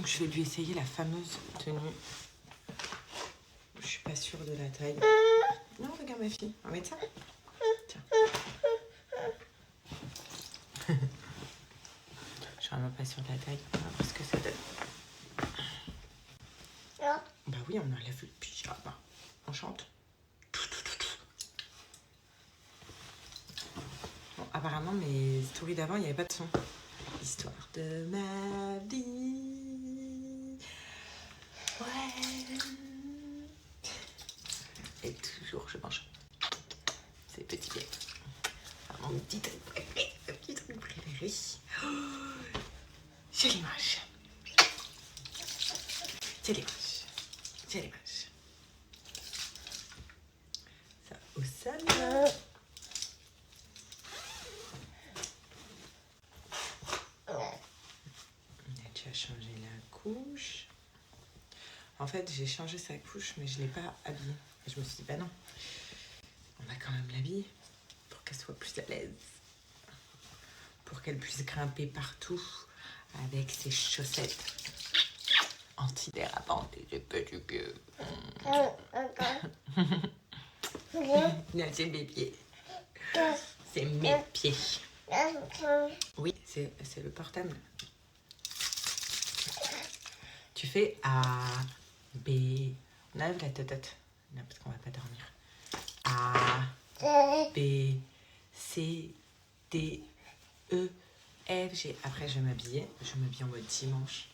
Donc je vais lui essayer la fameuse tenue. Je suis pas sûre de la taille. Non, regarde ma fille. On va mettre ça. Tiens. Je suis vraiment pas sûre de la taille. On va voir ce que ça donne. Bah oui, on enlève le pyjama. On chante. Bon, apparemment, mes stories d'avant, il n'y avait pas de son. Histoire de ma vie. Ouais. Et toujours, je mange ces petits pieds. Enfin, mon petit truc préféré. Le petit truc préféré. Oh, j'ai l'image. J'ai l'image. J'ai l'image. Ça au sol. Tu as changé la couche. En fait, j'ai changé sa couche, mais je ne l'ai pas habillée. Et je me suis dit, bah non, on va quand même l'habiller pour qu'elle soit plus à l'aise. Pour qu'elle puisse grimper partout avec ses chaussettes antidérapantes et des petits pieds. Non, c'est mes pieds. C'est mes pieds. Oui, c'est le portable. Tu fais A, B. On enlève la tête. Non, parce qu'on va pas dormir. A, B, C, D, E, F, G. Après, je vais m'habiller. Je m'habille en mode dimanche.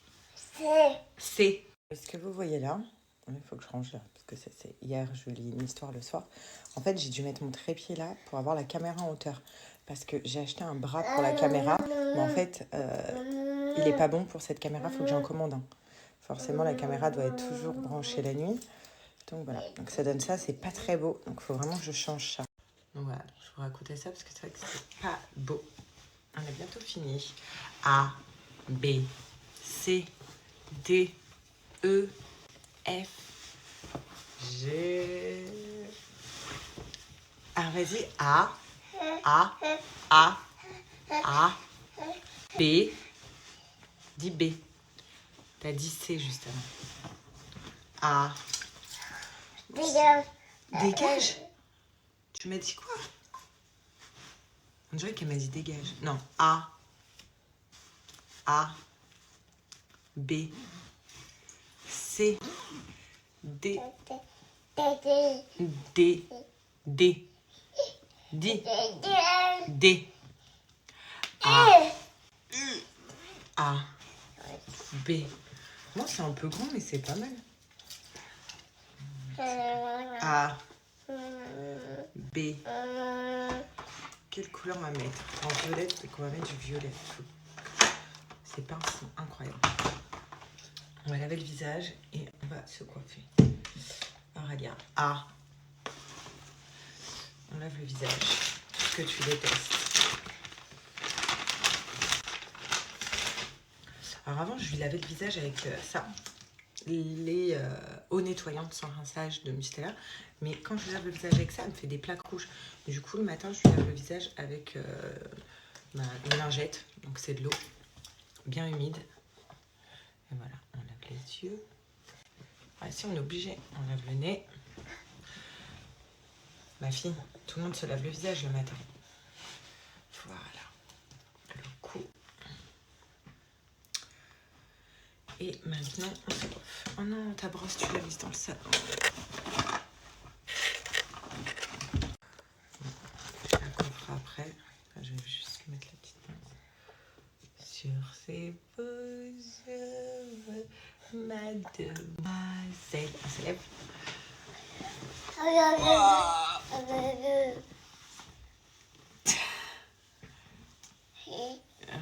C. Ce que vous voyez là, il faut que je range là, parce que c'est hier, je lis une histoire le soir. En fait, j'ai dû mettre mon trépied là pour avoir la caméra en hauteur. Parce que j'ai acheté un bras pour la caméra, mais en fait, il n'est pas bon pour cette caméra, il faut que j'en commande un. Forcément, la caméra doit être toujours branchée la nuit. Donc voilà, donc ça donne ça, c'est pas très beau. Donc il faut vraiment que je change ça. Donc voilà, je vous racontais ça parce que c'est vrai que c'est pas beau. On a bientôt fini. A, B, C, D, E, F, G. Ah, vas-y. A, A, B. Dis B. T'as dit C juste avant. A. Dégage. Tu m'as dit quoi? On dirait qu'elle m'a dit dégage. Non. A, B, C, D, D, D, D, D, A, B. Bon, c'est un peu grand, mais c'est pas mal. A, B. Quelle couleur on va mettre? En violette, c'est qu'on va mettre du violet. C'est pas incroyable. On va laver le visage et on va se coiffer. Aurélien. A. On lave le visage. Ce que tu détestes. Alors avant, je lui lavais le visage avec ça. Les eaux nettoyantes sans rinçage de Mustela. Mais quand je lui lave le visage avec ça, elle me fait des plaques rouges. Du coup, le matin, je lui lave le visage avec une lingette. Donc c'est de l'eau bien humide. Et voilà, on lave les yeux. Ah, si on est obligé, on lave le nez. Ma fille, tout le monde se lave le visage le matin. Voilà. Le cou. Et maintenant, on se coiffe. Oh non, ta brosse, tu l'as mise dans le salon. Je la coiffera après. Enfin, je vais juste mettre la petite pince. Sur ses beaux cheveux, mademoiselle. On se lève.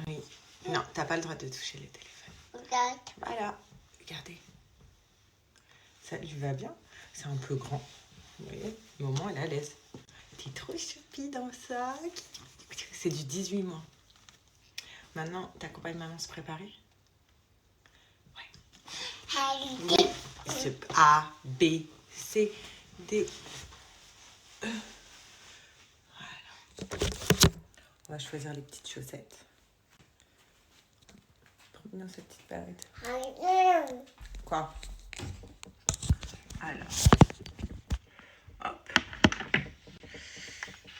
Oui. Non, t'as pas le droit de toucher le téléphone. Voilà, regardez. Ça lui va bien. C'est un peu grand. Vous voyez, au moment, elle est à l'aise. T'es trop choupie dans le sac. C'est du 18 mois. Maintenant, t'accompagnes maman se préparer? Ouais. Oui. A, B, C, D, E. Voilà. On va choisir les petites chaussettes. Non, cette petite palette. Quoi? Alors, hop. On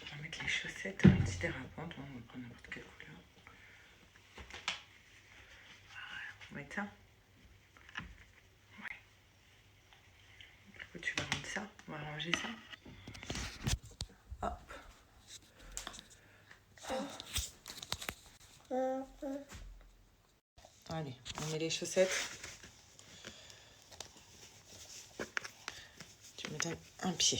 va mettre les chaussettes antidérapantes. On va prendre n'importe quelle couleur. On va mettre ça. Ouais. Du coup, tu vas rendre ça. On va ranger ça. Hop. Allez, on met les chaussettes. Tu me donnes un pied.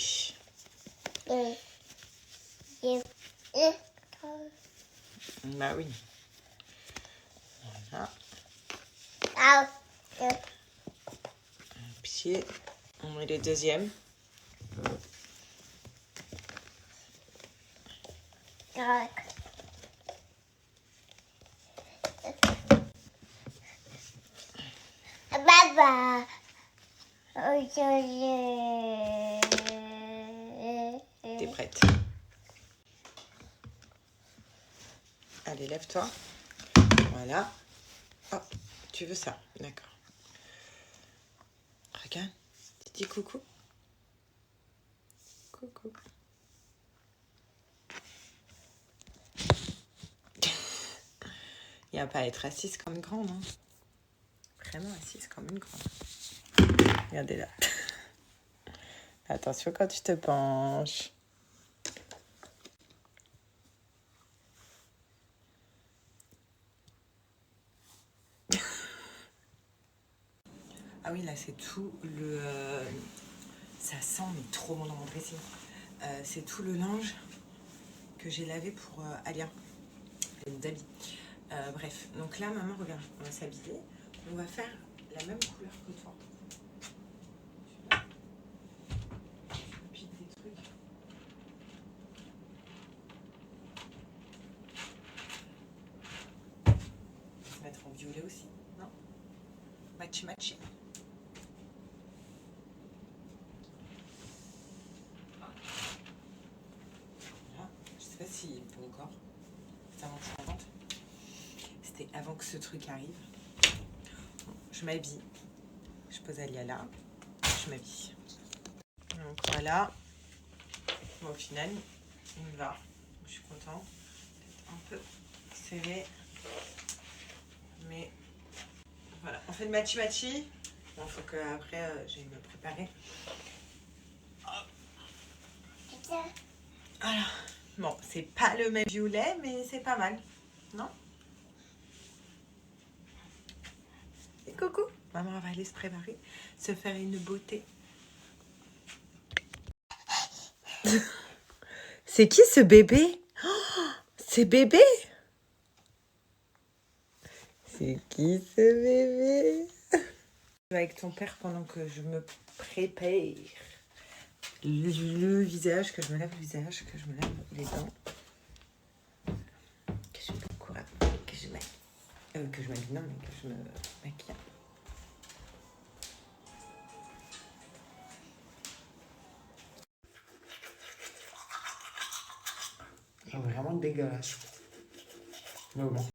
Bah oui. Voilà. Un pied. On met le deuxième. Papa. T'es prête? Allez, lève-toi. Voilà. Oh, tu veux ça? D'accord. Regarde. Tu dis coucou. Coucou. Il n'y a pas à être assise comme une grande. Hein. Vraiment assise comme une grande. Regardez là. Attention quand tu te penches. Ah oui, là c'est tout le... ça sent mais trop bon dans mon dressing. C'est tout le linge que j'ai lavé pour Alia. Les habits. Bref, donc là maman, regarde, on va s'habiller. On va faire la même couleur que toi. Puis des trucs. On va se mettre en violet aussi, non? Matchy matchy. Voilà. Je sais pas si pour encore. C'est avant que je m'invente. C'était avant que ce truc arrive. Bon, je m'habille. Je pose Alia là. Je m'habille. Donc voilà. Bon, au final, il me va. Je suis contente. Un peu serré. Mais voilà. On fait le matchy matchy. Bon, faut qu'après, j'aille me préparer. Alors, bon, c'est pas le même violet, mais c'est pas mal. Non? Et coucou! Maman va aller se préparer, se faire une beauté. C'est qui ce bébé? Oh, c'est bébé? C'est qui ce bébé? Avec ton père pendant que je me prépare le visage, que je me lave le visage, que je me lave les dents. Que je me courage, que je m'habille, non, mais que je me maquille. C'est vraiment dégueulasse. Mais bon.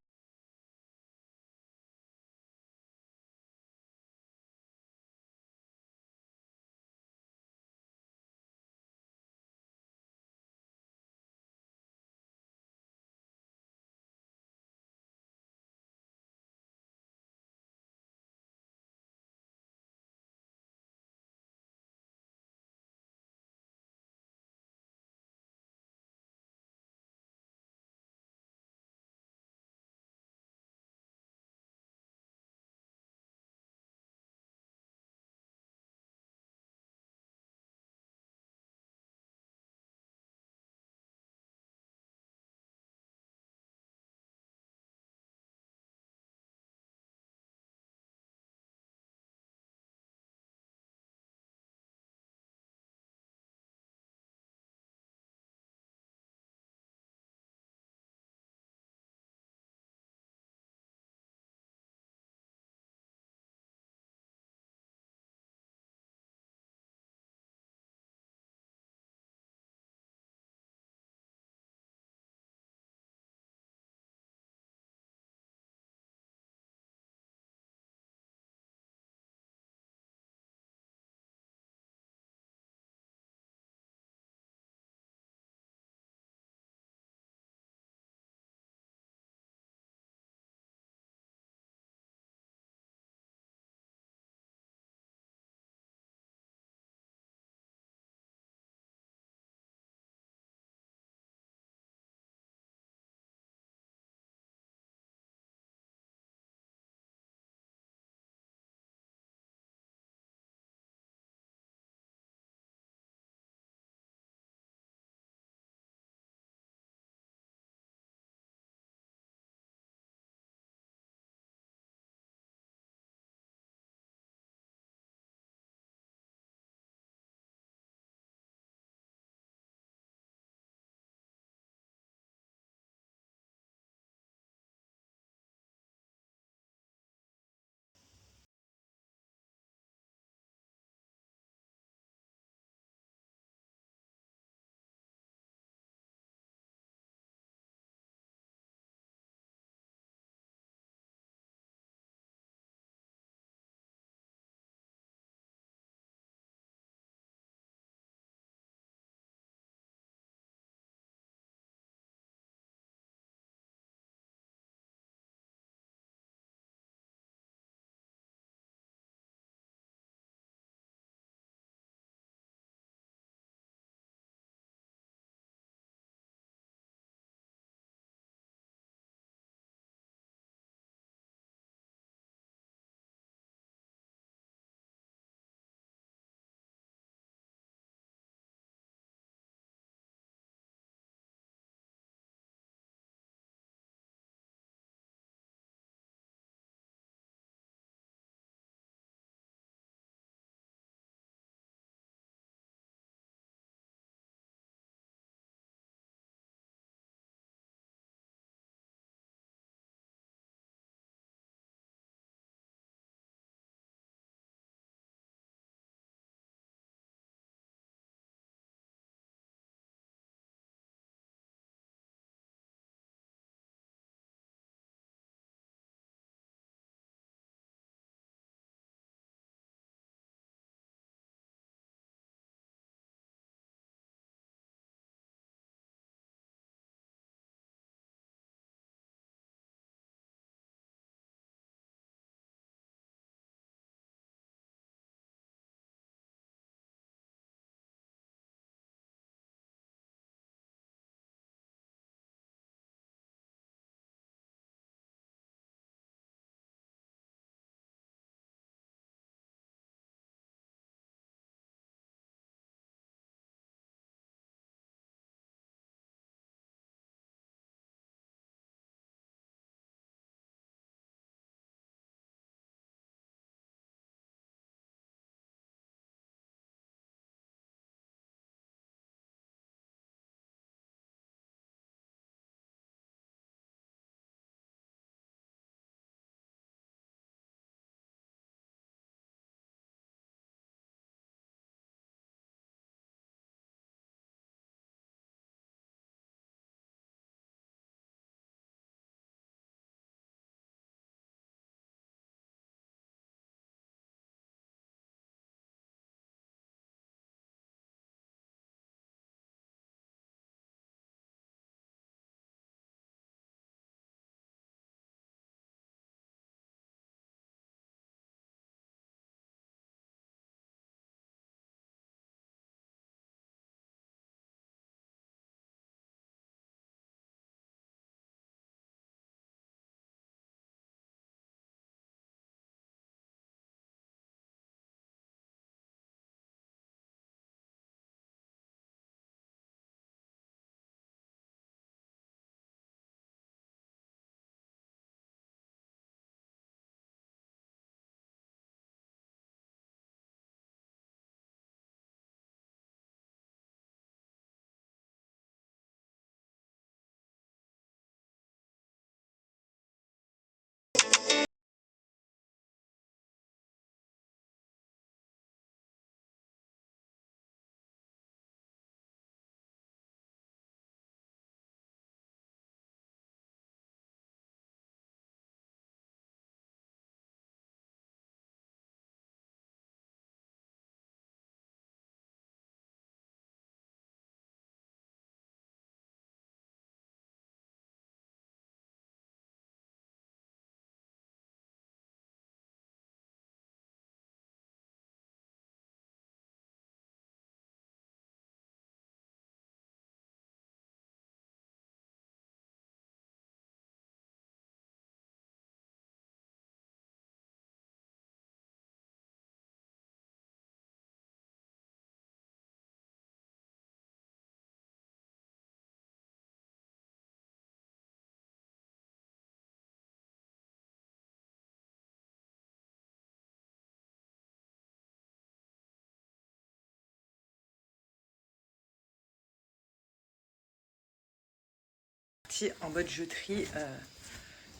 partie en mode je trie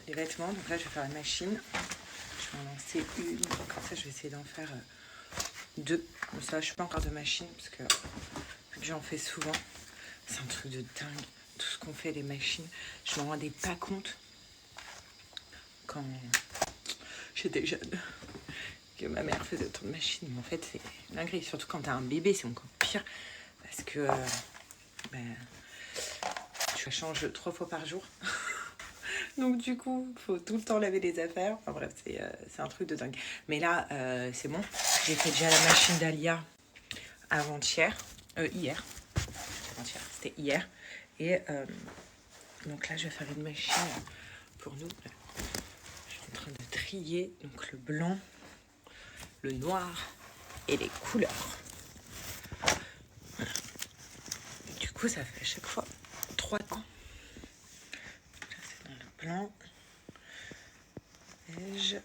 les vêtements. Donc là, je vais faire une machine. Je vais en lancer une. Comme ça, je vais essayer d'en faire 2. Mais ça, je ne fais pas encore de machine parce que vu que j'en fais souvent, c'est un truc de dingue. Tout ce qu'on fait, les machines, je m'en rendais pas compte quand j'étais jeune que ma mère faisait autant de machines. Mais en fait, c'est dingue. Surtout quand tu as un bébé, c'est encore pire parce que tu changes 3 fois par jour. Donc du coup, il faut tout le temps laver les affaires. Enfin bref, c'est un truc de dingue. Mais là, c'est bon. J'ai fait déjà la machine d'Alia avant-hier. Hier. Avant-hier, c'était hier. Et donc là, je vais faire une machine pour nous. Je suis en train de trier donc le blanc, le noir et les couleurs. Voilà. Du coup, ça fait à chaque fois 3 temps. Là, c'est dans le blanc. Beige.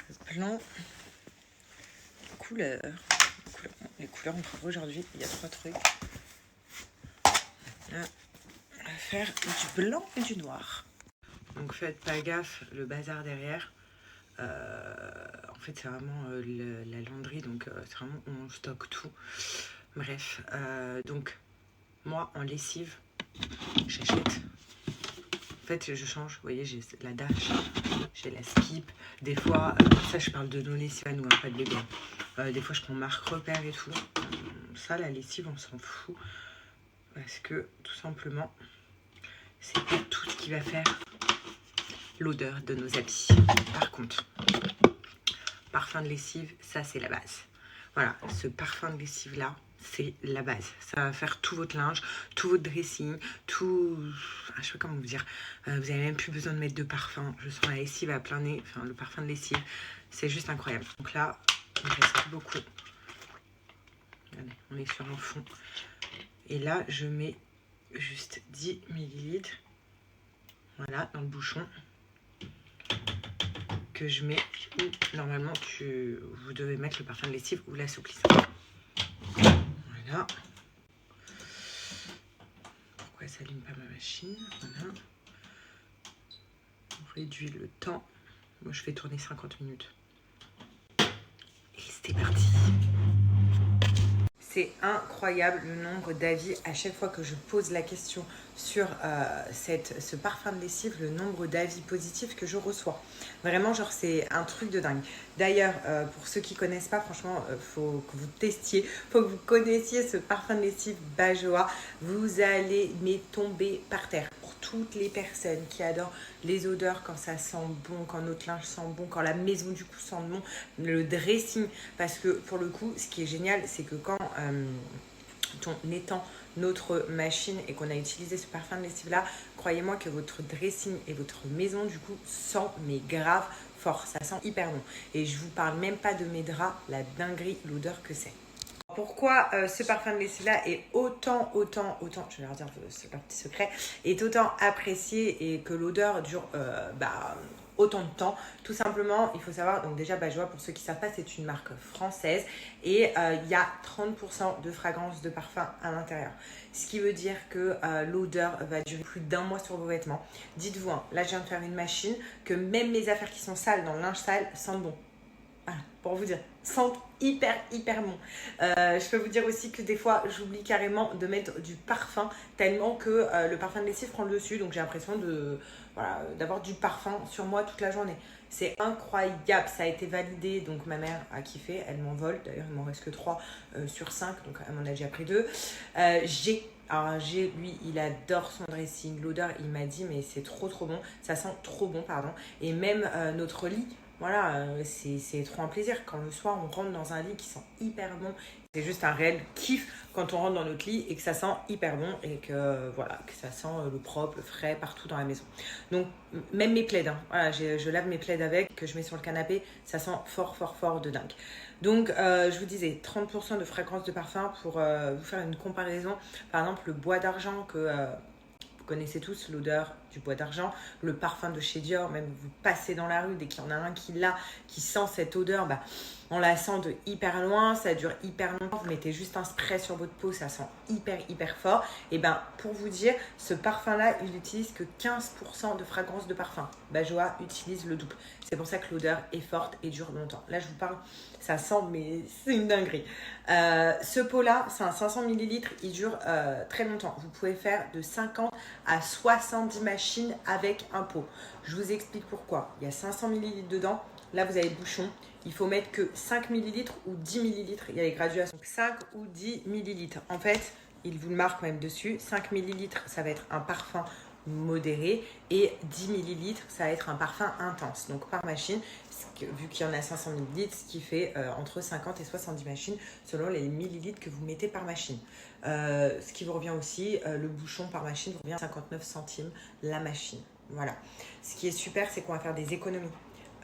Le blanc. Couleurs. Les couleurs, on fera aujourd'hui. Il y a 3 trucs. Là, on va faire du blanc et du noir. Donc faites pas gaffe, le bazar derrière. En fait, c'est vraiment la launderie, donc c'est vraiment on stocke tout. Bref, donc moi en lessive, j'achète. En fait, je change. Vous voyez, j'ai la Dash, j'ai la Skip. Des fois, ça, je parle de nos lessives à nous, hein, pas de bébé. Des fois, je prends marque repère et tout. Ça, la lessive, on s'en fout. Parce que, tout simplement, c'est pas tout ce qui va faire l'odeur de nos habits. Par contre, parfum de lessive, ça, c'est la base. Voilà, ce parfum de lessive-là, c'est la base. Ça va faire tout votre linge, tout votre dressing, tout... je sais pas comment vous dire. Vous n'avez même plus besoin de mettre de parfum. Je sens la lessive à plein nez. Enfin, le parfum de lessive, c'est juste incroyable. Donc là, il ne reste plus beaucoup. Regardez, on est sur un fond. Et là, je mets juste 10 ml. Voilà, dans le bouchon. Que je mets où normalement vous devez mettre le parfum de lessive ou l'assouplissant. Voilà. Pourquoi ça n'allume pas ma machine? Voilà. On réduit le temps. Moi, je fais tourner 50 minutes. Et c'était parti. C'est incroyable le nombre d'avis à chaque fois que je pose la question sur ce parfum de lessive, le nombre d'avis positifs que je reçois. Vraiment, genre, c'est un truc de dingue. D'ailleurs, pour ceux qui ne connaissent pas, franchement, faut que vous testiez, faut que vous connaissiez ce parfum de lessive Bajoa. Vous allez tomber par terre. Pour toutes les personnes qui adorent les odeurs, quand ça sent bon, quand notre linge sent bon, quand la maison du coup sent bon, le dressing. Parce que pour le coup, ce qui est génial, c'est que quand on étend notre machine et qu'on a utilisé ce parfum de lessive là, croyez-moi que votre dressing et votre maison du coup sent mais grave fort, ça sent hyper bon. Et je vous parle même pas de mes draps, la dinguerie, l'odeur que c'est. Pourquoi ce parfum de lessive là est autant, je vais leur dire, c'est leur petit secret, est autant apprécié et que l'odeur dure autant de temps. Tout simplement, il faut savoir, donc déjà Bajoa, pour ceux qui ne savent pas, c'est une marque française et il y a 30% de fragrance de parfum à l'intérieur. Ce qui veut dire que l'odeur va durer plus d'1 mois sur vos vêtements. Dites-vous, hein, là je viens de faire une machine, que même les affaires qui sont sales dans le linge sale sentent bon. Voilà, pour vous dire, sentent hyper bon. Je peux vous dire aussi que des fois j'oublie carrément de mettre du parfum tellement que le parfum de lessive prend le dessus, donc j'ai l'impression d'avoir du parfum sur moi toute la journée. C'est incroyable, ça a été validé, donc ma mère a kiffé, elle m'envole, d'ailleurs il m'en reste que 3 sur 5, donc elle m'en a déjà pris 2. Alors lui, il adore son dressing, l'odeur, il m'a dit mais c'est trop bon, ça sent trop bon, pardon. Et même notre lit, voilà, c'est trop un plaisir. Quand le soir, on rentre dans un lit qui sent hyper bon, c'est juste un réel kiff quand on rentre dans notre lit et que ça sent hyper bon et que, voilà, que ça sent le propre, le frais partout dans la maison. Donc, même mes plaids, hein, voilà, je lave mes plaids avec, que je mets sur le canapé, ça sent fort de dingue. Donc, je vous disais, 30% de fragrance de parfum pour vous faire une comparaison. Par exemple, le bois d'argent que... Vous connaissez tous l'odeur du bois d'argent, le parfum de chez Dior, même vous passez dans la rue, dès qu'il y en a un qui l'a, qui sent cette odeur, On la sent de hyper loin, ça dure hyper longtemps. Vous mettez juste un spray sur votre peau, ça sent hyper fort. Et ben pour vous dire, ce parfum-là, il n'utilise que 15% de fragrance de parfum. Bajoa utilise le double. C'est pour ça que l'odeur est forte et dure longtemps. Là, je vous parle, ça sent, mais c'est une dinguerie. Ce pot-là, c'est un 500 ml, il dure très longtemps. Vous pouvez faire de 50 à 70 machines avec un pot. Je vous explique pourquoi. Il y a 500 ml dedans. Là, vous avez le bouchon. Il faut mettre que 5 ml ou 10 ml. Il y a les graduations. 5 ou 10 ml. En fait, il vous le marque même dessus. 5 ml, ça va être un parfum modéré et 10 ml, ça va être un parfum intense. Donc par machine, vu qu'il y en a 500 ml, ce qui fait entre 50 et 70 machines selon les millilitres que vous mettez par machine. Ce qui vous revient aussi, le bouchon par machine vous revient à 59 centimes la machine. Voilà. Ce qui est super, c'est qu'on va faire des économies.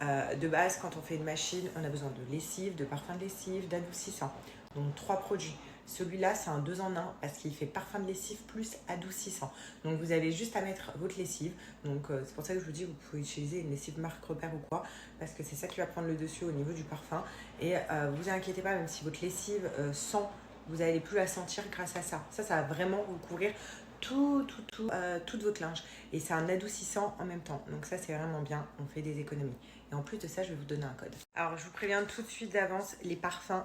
De base, quand on fait une machine, on a besoin de lessive, de parfum de lessive, d'adoucissant. Donc 3 produits. Celui-là, c'est un 2 en 1 parce qu'il fait parfum de lessive plus adoucissant. Donc, vous avez juste à mettre votre lessive. Donc, c'est pour ça que je vous dis, vous pouvez utiliser une lessive marque repère ou quoi. Parce que c'est ça qui va prendre le dessus au niveau du parfum. Et vous inquiétez pas, même si votre lessive sent, vous n'allez plus la sentir grâce à ça. Ça va vraiment vous couvrir toute votre linge. Et c'est un adoucissant en même temps. Donc, ça, c'est vraiment bien. On fait des économies. Et en plus de ça, je vais vous donner un code. Alors, je vous préviens tout de suite d'avance, les parfums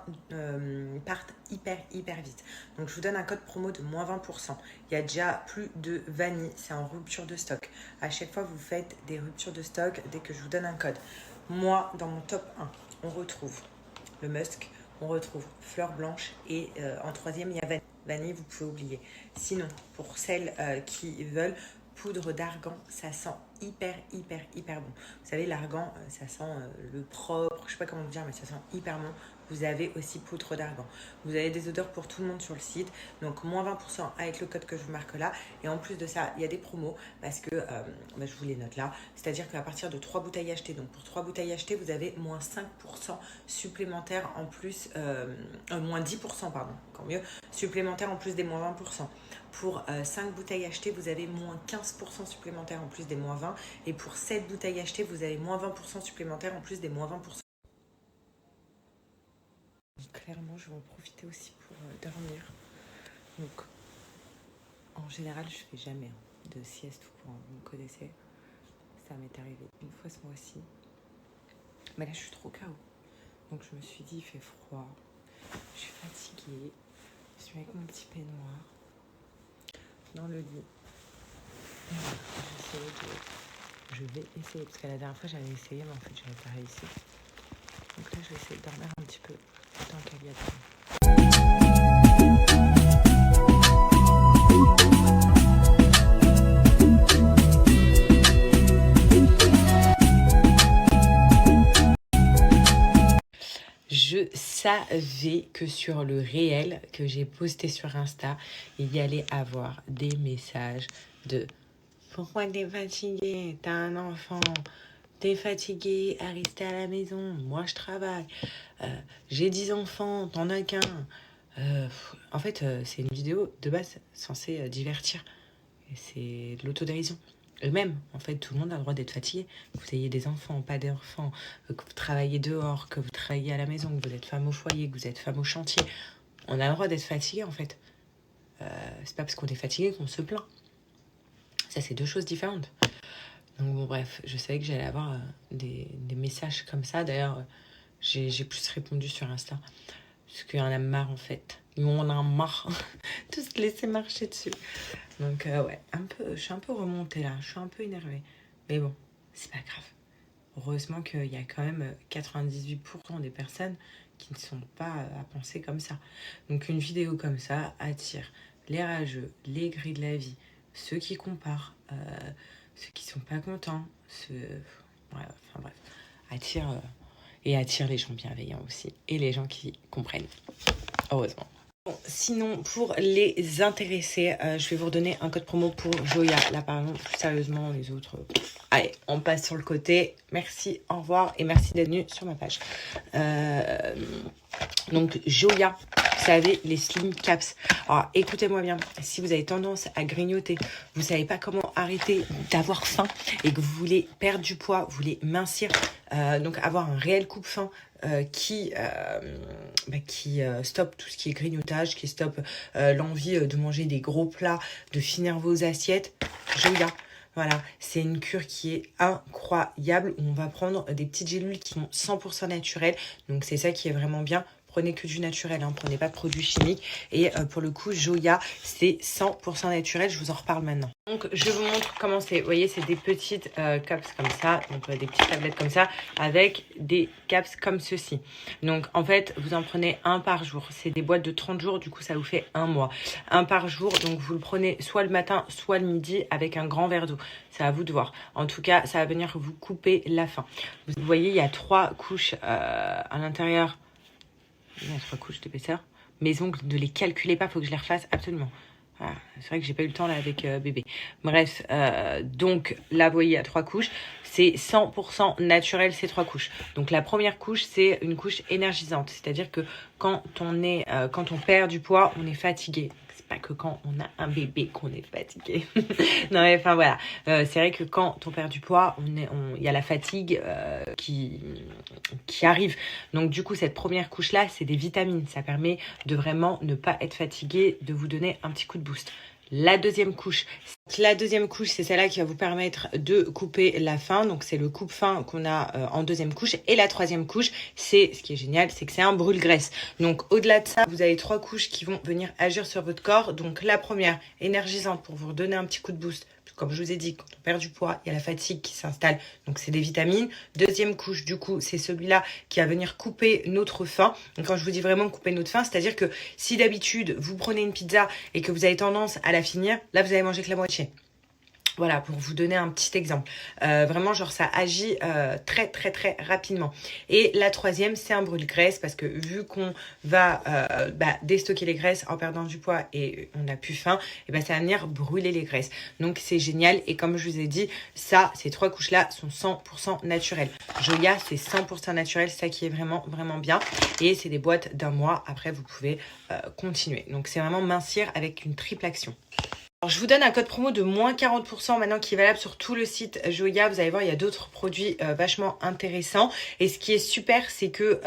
partent hyper vite. Donc, je vous donne un code promo de moins 20%. Il y a déjà plus de vanille, c'est en rupture de stock. À chaque fois, vous faites des ruptures de stock dès que je vous donne un code. Moi, dans mon top 1, on retrouve le musk, on retrouve fleur blanche et en troisième, il y a vanille. Vanille, vous pouvez oublier. Sinon, pour celles qui veulent, poudre d'argan, ça sent hyper bon. Vous savez, l'argan, ça sent le propre, je sais pas comment vous dire, mais ça sent hyper bon. Vous avez aussi poudre d'argan. Vous avez des odeurs pour tout le monde sur le site. Donc, moins 20% avec le code que je vous marque là. Et en plus de ça, il y a des promos parce que, je vous les note là. C'est-à-dire qu'à partir de 3 bouteilles achetées, donc pour 3 bouteilles achetées, vous avez moins 5% supplémentaire en plus, moins 10%, pardon, encore mieux, supplémentaire en plus des moins 20%. Pour 5 bouteilles achetées, vous avez moins 15% supplémentaire en plus des moins 20. Et pour 7 bouteilles achetées, vous avez moins 20% supplémentaire en plus des moins 20%. Clairement, je vais en profiter aussi pour dormir. Donc, en général, je fais jamais de sieste ou quoi. Vous me connaissez. Ça m'est arrivé une fois ce mois-ci. Mais là, je suis trop KO. Donc, je me suis dit, il fait froid. Je suis fatiguée. Je suis avec mon petit peignoir dans le lit. Je vais essayer, parce que la dernière fois j'avais essayé, mais en fait j'avais pas réussi. Donc là je vais essayer de dormir un petit peu tant qu'elle y a temps. Je savais que sur le réel que j'ai posté sur Insta, il y allait avoir des messages de « Pourquoi t'es fatiguée? T'as un enfant, t'es fatiguée à rester à la maison, moi je travaille, j'ai 10 enfants, t'en as qu'un. » En fait, c'est une vidéo de base censée divertir. Et c'est de l'autodérision. Eux-mêmes, en fait, tout le monde a le droit d'être fatigué. Que vous ayez des enfants, pas d'enfants, que vous travaillez dehors, que vous travaillez à la maison, que vous êtes femme au foyer, que vous êtes femme au chantier. On a le droit d'être fatigué, en fait. C'est pas parce qu'on est fatigué qu'on se plaint. Ça, c'est 2 choses différentes. Donc, bon, bref, je savais que j'allais avoir des messages comme ça. D'ailleurs, j'ai plus répondu sur Insta. Parce qu'il y en a marre, en fait. Ils m'en ont marre de se laisser marcher dessus. Donc, ouais, je suis un peu remontée là. Je suis un peu énervée. Mais bon, c'est pas grave. Heureusement qu'il y a quand même 98% des personnes qui ne sont pas à penser comme ça. Donc, une vidéo comme ça attire les rageux, les gris de la vie, ceux qui comparent, ceux qui sont pas contents, attire les gens bienveillants aussi et les gens qui comprennent. Heureusement. Bon, sinon, pour les intéressés, je vais vous redonner un code promo pour Joya. Là, pardon, plus sérieusement, les autres... Allez, on passe sur le côté. Merci, au revoir et merci d'être venu sur ma page. Donc, Joya, vous savez, les Slim Caps. Alors, écoutez-moi bien. Si vous avez tendance à grignoter, vous savez pas comment arrêter d'avoir faim et que vous voulez perdre du poids, vous voulez mincir, donc avoir un réel coupe-faim, qui stoppe tout ce qui est grignotage, qui stoppe l'envie de manger des gros plats, de finir vos assiettes. Joya. Voilà, c'est une cure qui est incroyable où on va prendre des petites gélules qui sont 100% naturelles. Donc c'est ça qui est vraiment bien. Prenez que du naturel, hein, prenez pas de produits chimiques. Et pour le coup, Joya, c'est 100% naturel. Je vous en reparle maintenant. Donc, je vous montre comment c'est. Vous voyez, c'est des petites caps comme ça, donc des petites tablettes comme ça, avec des caps comme ceci. Donc, en fait, vous en prenez un par jour. C'est des boîtes de 30 jours, du coup, ça vous fait un mois. Un par jour, donc vous le prenez soit le matin, soit le midi, avec un grand verre d'eau. C'est à vous de voir. En tout cas, ça va venir vous couper la faim. Vous voyez, il y a 3 couches à l'intérieur. Il y a 3 couches d'épaisseur. Mes ongles, ne les calculez pas, il faut que je les refasse absolument. Voilà. C'est vrai que j'ai pas eu le temps là avec bébé. Bref, donc là, vous voyez, il y a 3 couches. C'est 100% naturel ces 3 couches. Donc la première couche, c'est une couche énergisante. C'est-à-dire que quand on perd du poids, on est fatigué. C'est pas que quand on a un bébé qu'on est fatigué. Non mais enfin voilà. C'est vrai que quand on perd du poids, il y a la fatigue qui arrive. Donc du coup, cette première couche-là, c'est des vitamines. Ça permet de vraiment ne pas être fatigué, de vous donner un petit coup de boost. La deuxième couche, c'est celle-là qui va vous permettre de couper la faim. Donc, c'est le coupe-faim qu'on a en deuxième couche. Et la troisième couche, ce qui est génial, c'est que c'est un brûle-graisse. Donc, au-delà de ça, vous avez 3 couches qui vont venir agir sur votre corps. Donc, la première, énergisante pour vous redonner un petit coup de boost. Comme je vous ai dit, quand on perd du poids, il y a la fatigue qui s'installe. Donc, c'est des vitamines. Deuxième couche, du coup, c'est celui-là qui va venir couper notre faim. Donc, quand je vous dis vraiment couper notre faim, c'est-à-dire que si d'habitude, vous prenez une pizza et que vous avez tendance à la finir, là, vous allez manger que la moitié. Voilà, pour vous donner un petit exemple. Vraiment, genre, ça agit très, très, très rapidement. Et la troisième, c'est un brûle-graisse parce que vu qu'on va déstocker les graisses en perdant du poids et on n'a plus faim, et ça va venir brûler les graisses. Donc, c'est génial. Et comme je vous ai dit, ces 3 couches-là sont 100% naturelles. Joya, c'est 100% naturel. C'est ça qui est vraiment, vraiment bien. Et c'est des boîtes d'un mois. Après, vous pouvez continuer. Donc, c'est vraiment mincir avec une triple action. Alors, je vous donne un code promo de moins 40% maintenant qui est valable sur tout le site Joya. Vous allez voir, il y a d'autres produits vachement intéressants. Et ce qui est super, c'est que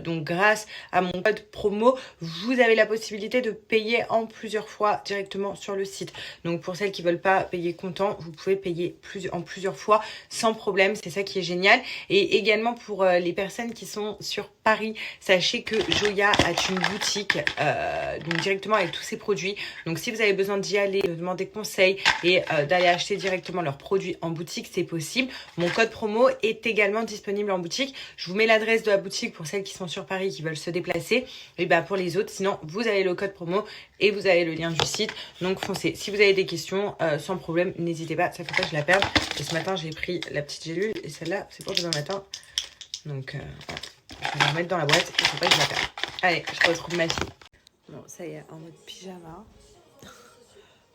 donc grâce à mon code promo, vous avez la possibilité de payer en plusieurs fois directement sur le site. Donc pour celles qui veulent pas payer comptant, vous pouvez payer en plusieurs fois sans problème. C'est ça qui est génial. Et également pour les personnes qui sont sur Paris, sachez que Joya a une boutique donc directement avec tous ses produits. Donc si vous avez besoin d'y aller, demander conseil et d'aller acheter directement leurs produits en boutique, c'est possible. Mon code promo est également disponible en boutique. Je vous mets l'adresse de la boutique pour celles qui sont sur Paris, qui veulent se déplacer. Et pour les autres, sinon, vous avez le code promo et vous avez le lien du site. Donc, foncez. Si vous avez des questions, sans problème, n'hésitez pas. Ça ne fait pas que je la perde. Et ce matin, j'ai pris la petite gélule et celle-là, c'est pour demain matin. Donc, voilà. Je vais la remettre dans la boîte. Il ne faut pas que je la perde. Allez, je retrouve ma fille. Bon, ça y est, en mode pyjama.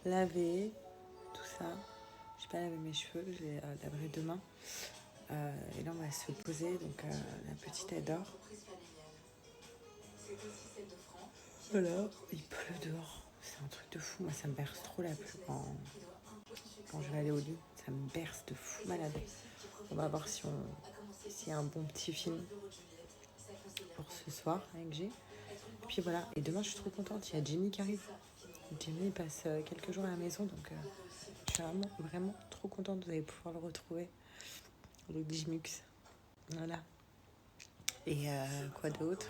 Laver, tout ça. Je n'ai pas lavé mes cheveux, je les laverai demain. Et là, on va se poser. Donc, la petite, elle dort. Voilà, il pleut dehors. C'est un truc de fou. Moi, ça me berce trop la pluie quand je vais aller au lit. Ça me berce de fou malade. On va voir s'il y a un bon petit film pour ce soir avec G. Et puis voilà. Et demain, je suis trop contente. Il y a Jimmy qui arrive. Jimmy passe quelques jours à la maison, donc je suis vraiment, vraiment trop contente. Vous allez pouvoir le retrouver, le Jimux. Voilà. Et quoi d'autre?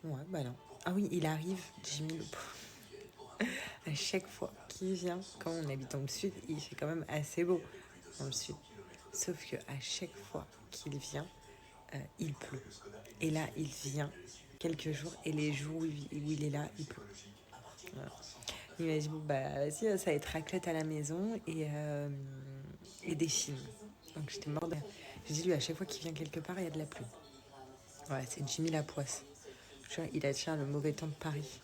Ouais, non. Ah oui, il arrive, Jimmy le pauvre. À chaque fois qu'il vient, quand on habite dans le sud, il fait quand même assez beau dans le sud. Sauf que à chaque fois qu'il vient, il pleut. Et là, il vient quelques jours, et les jours où il est là, il pleut. Voilà. Il m'a dit, vas-y, ça va être raclette à la maison et des films. Donc j'étais morte. J'ai dit, lui, à chaque fois qu'il vient quelque part, il y a de la pluie. Ouais, c'est Jimmy la poisse. Il attire le mauvais temps de Paris.